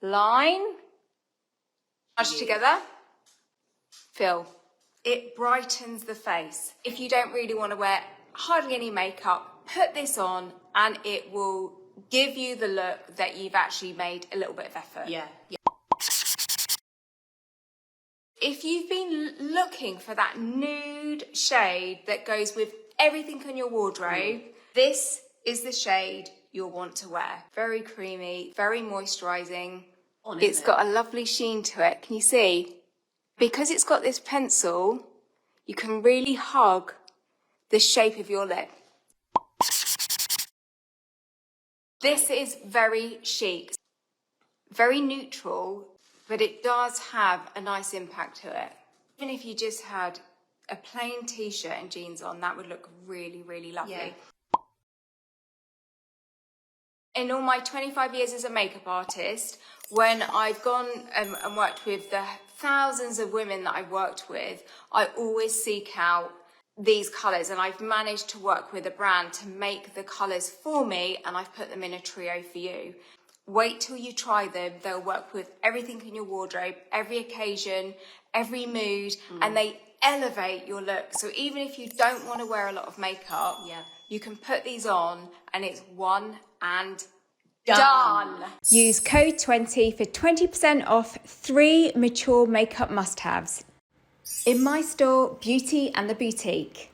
line, merge together, fill. It brightens the face. If you don't really want to wear hardly any makeup, put this on and it will give you the look that you've actually made a little bit of effort. Yeah. If you've been looking for that nude shade that goes with everything in your wardrobe, this is the shade you'll want to wear. Very creamy, very moisturising. It's got a lovely sheen to it. Can you see? Because it's got this pencil, you can really hug the shape of your lip. This is very chic, very neutral, but it does have a nice impact to it. Even if you just had a plain t-shirt and jeans on, that would look really, really lovely. Yeah. In all my 25 years as a makeup artist, when I've gone and worked with the thousands of women that I've worked with, I always seek out these colours, and I've managed to work with a brand to make the colours for me, and I've put them in a trio for you. Wait till you try them. They'll work with everything in your wardrobe, every occasion, every mood, and they elevate your look. So even if you don't want to wear a lot of makeup, you can put these on and it's one and done. Use code 20 for 20% off 3 mature makeup must-haves in my store, Beauty and the Boutique.